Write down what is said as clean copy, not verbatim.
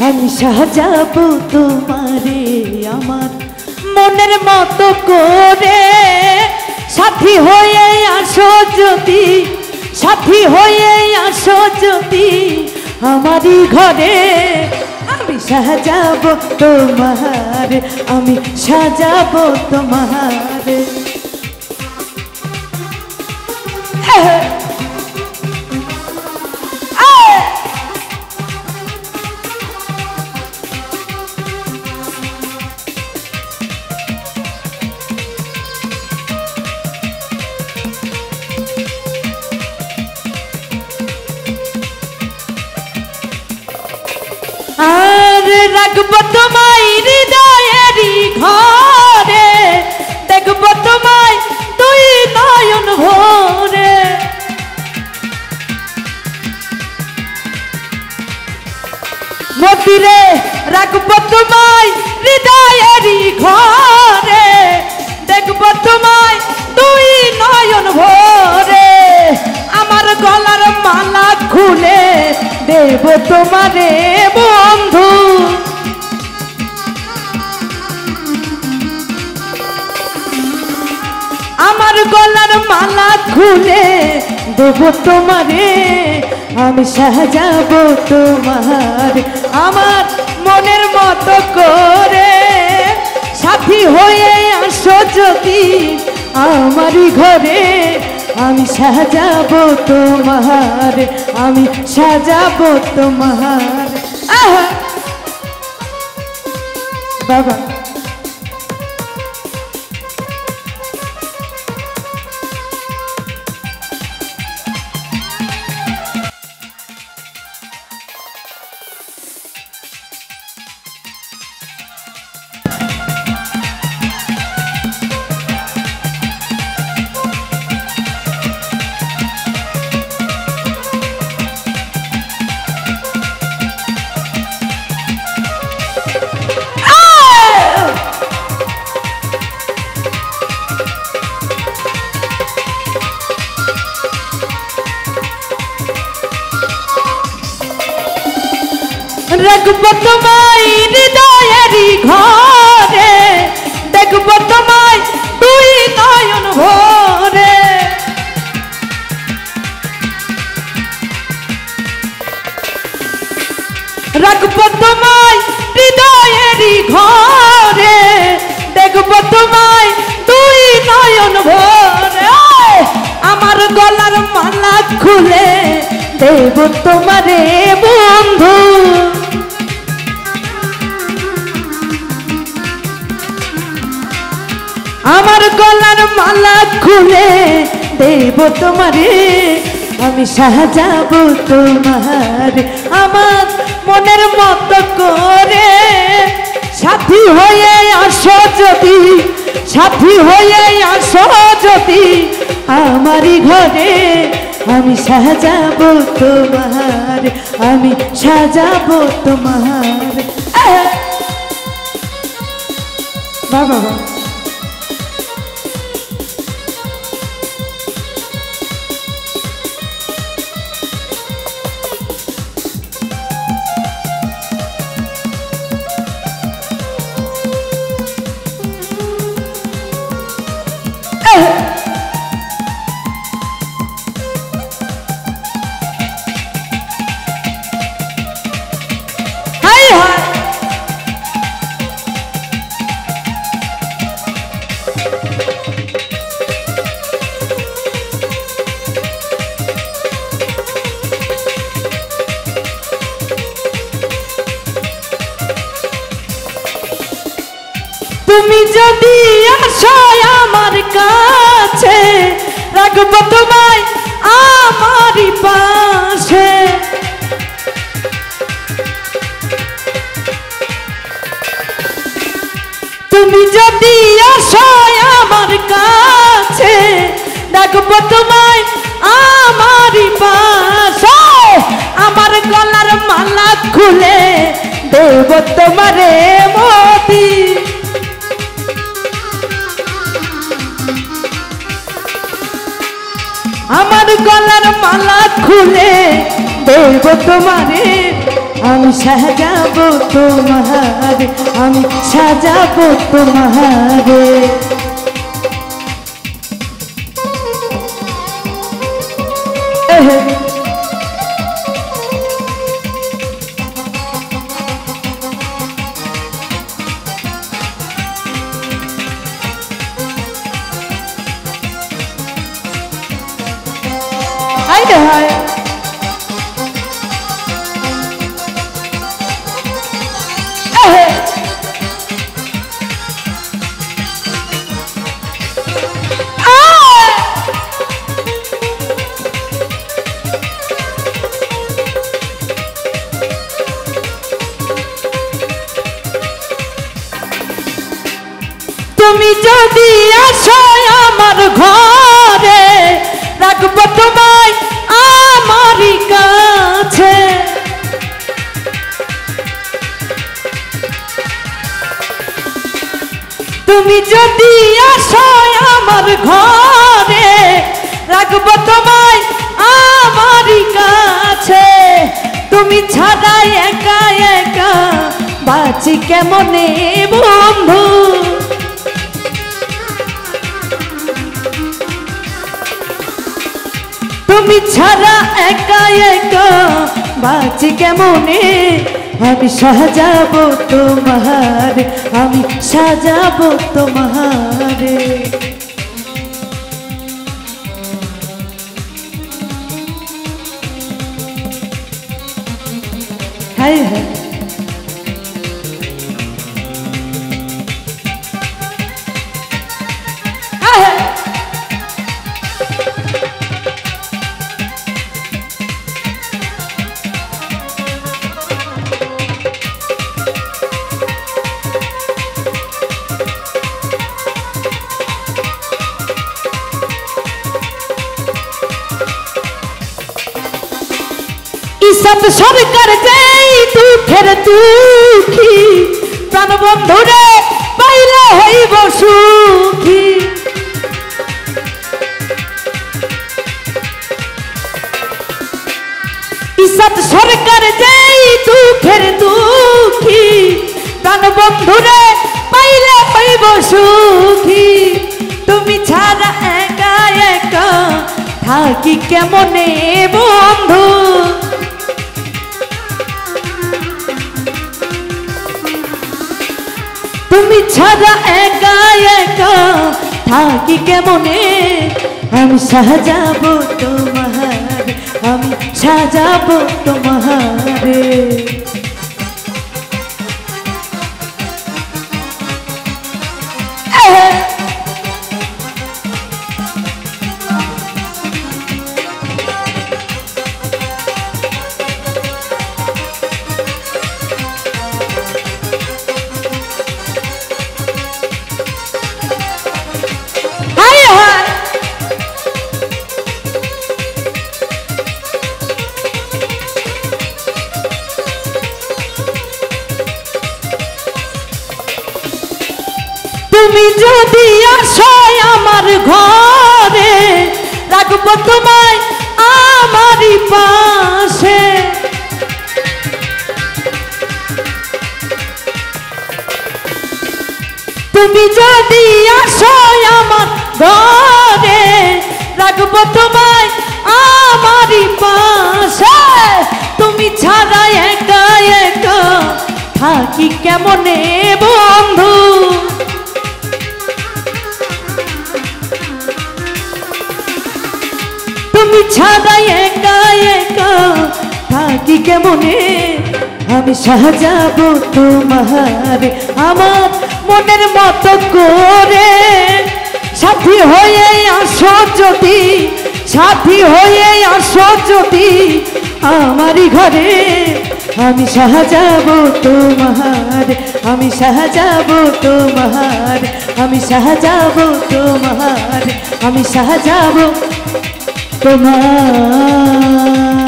আমি সাজাবো তোমারে আমার মনের মতো করে, সাথী হয়ে আসো যদি, সাথী হয়ে আসো যদি আমারই ঘরে। আমি সাজাবো তোমার, আমি সাজাবো তোমার। আর রাখবো তোমায় হৃদয়েরই ঘরে, দেখবো তোমায় দুই নয়ন ভরে। মতিরে রাখবো তোমায় হৃদয়েরই ঘরে, দেখবো তোমায় দুই নয়ন ভরে। আমার গলার মালা খুলে দেব তোমারে বন্ধু, আমার গলার মালা খুলে দেব তোমারে। আমি সাজাবো তোমার আমার মনের মতো করে, সাথী হয়ে আসো যদি আমারই ঘরে। আমি সাজাবো তোমার, আমি সাজাবো তোমার। আহা বাবা রাখবো তোমায় হৃদয়েরই ঘরে, দেখবো তোমায় দুই নয়ন ভরে। রাখবো তোমায় হৃদয়েরই ঘরে, দেখবো তোমায় দুই নয়ন ভরে। আমার গলার মালা খুলে দেব তোমারে বন্ধু, আমার গলার মালা খুলে দেব তোমারে। আমি সাজাবো তোমার আমার মনের মতো করে, সাথী হয়ে আসো যদি, সাথী হয়ে আসো যদি আমারই ঘরে। আমি সাজাবো তোমার, আমি সাজাবো তোমার। বাবা তুমি যদি আসো আমার কাছে, রাখবো তোমায় আমারই পাশে। তুমি যদি আসো আমার কাছে, রাখবো তোমায় আমারই পাশে। আমার গলার মালা খুলে দেব তোমারে মতি, আমার গলার মালা খুলে দেব তোমারে। আমি সাজাবো তোমারে, আমি সাজাবো তোমারে। হায় হায় তুমি যদি আসো আমার ঘরে, রাখবো তোমায় আমারই কাছে। তুমি যদি আসো আমার ঘরে, রাখবো তোমায় আমারই কাছে। তুমি ছাড়া একা একা বাঁচি কেমনে বন্ধু, তুমি ছাড়া একা একা বাঁচি কেমনে। আমি সাজাবো তোমারে, আমি সাজাবো তোমারে। হায় হায় ইসাত সরকার যেই দুঃখের দুঃখী, প্রাণ বন্ধুরে পাইলে হইব সুখী। ইসাত সরকার যেই দুঃখের দুঃখী, প্রাণ বন্ধুরে পাইলে হইব সুখী। তুমি ছাড়া একা একা থাকি কেমনে বন্ধু, তুমি ছাড়া একা একা থাকি কেমনে। আমি সাজাবো তোমারে, আমি সাজাবো তোমারে। তুমি যদি আসো আমার ঘরে, রাখবো তোমায় আমারই পাশে। তুমি যদি আসো আমার ঘরে, রাখবো তোমায় আমারই পাশে। তুমি ছাড়া একা একা থাকি কেমনে বন্ধু, তুমি ছাড়া একা একা থাকি কেমনে। আমি সাজাবো তোমারে আমার মনের মতো করে, সাথী হয়ে আসো যদি, সাথী হয়ে আসো যদি আমারই ঘরে। আমি সাজাবো তোমারে, আমি সাজাবো তোমারে, আমি সাজাবো তোমারে, আমি সাজাবো তোমার।